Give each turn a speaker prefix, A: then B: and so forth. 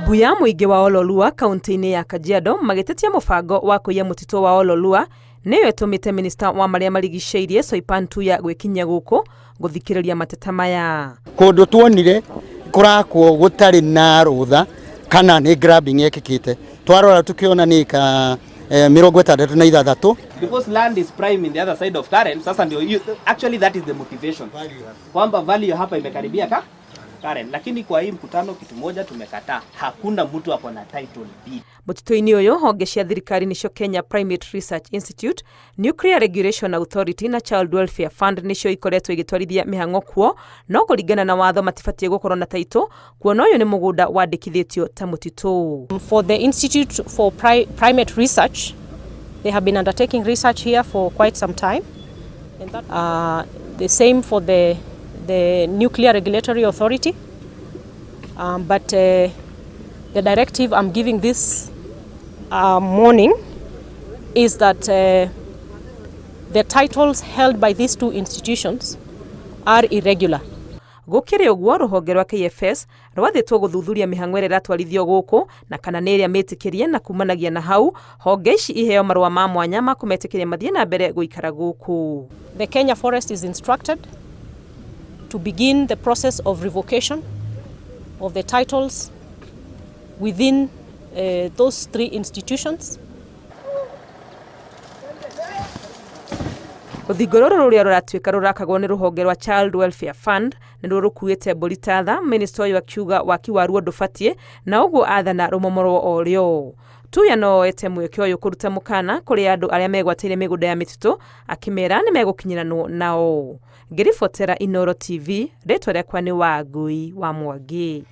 A: Buya mũingĩ wa Oloolua kaunti-inĩ ya Kajiado magĩtetia mũbango wa kũiya mũtitũ wa Oloolua nĩyo ĩtũmĩte Minista wa marĩa marigicĩirie Soipan Tuya gwĩkinyia gũkũ gũthikĩrĩria mateta maya.
B: Kũndũ tuonire kũrakwo gũtarĩ na rũtha kana nĩ grabbing yekĩkĩte. Twarora tukiona nĩ ka 66
C: because land is prime in the other side of Karen. Sasa ndio actually that is the motivation kwamba value hapa imekaribia Karen, lakini kwa hii mkutano kitu moja tumekataa, hakuna mtu ako na title deed.
A: Mũtitũ-inĩ ũyũ honge cia thirikari nĩcio Kenya Primate Research Institute, Nuclear Regulation Authority na Child Welfare Fund nĩcio ikoretwo igĩtwarithia mĩhang'o kuo, no kũringana na watho matibatie gũkorwo na taitũ, kuona ũyũ nĩ mũgũnda wandĩkithĩtio ta mũtitũ.
D: For the Institute for Primate Research, they have been undertaking research here for quite some time. And that, the same for the Nuclear Regulatory Authority, but the directive I'm giving this morning is that the titles held by these two institutions are irregular.
A: Gũkĩrĩ ũguo rũhonge rwa KFS rwathĩtwo gũthuthuria mĩhang'o ĩrĩa ĩratwarithio gũkũ na kana nĩ ĩrĩa mĩtĩkĩrie na kumanagia na hau honge ici iheo marũa ma mwanya ma kũmetĩkĩria mathiĩ na mbere gũikara gũkũ.
D: The Kenya Forest is instructed to begin the process of revocation of the titles within those three institutions.
A: Rũthingo rũrũ rũrĩa rũratuĩka rũrakagwo nĩ rũhonge rwa Child Welfare Fund nĩruo rũkuĩte mbũri ta tha, Minista ũyũ akiuga waki waruo ndũbatie na ũguo athana rũmomorwo o rĩo. Tuya no ete mweke ũyũ kũruta mũkana kũrĩ andũ arĩa megwatĩire mĩgũnda ya mĩtitũ akĩmera nĩ megũkinyiranwo nao. Ngĩribotera Inooro TV, rĩtwa rĩakwa nĩ Wangui wa Mwangi.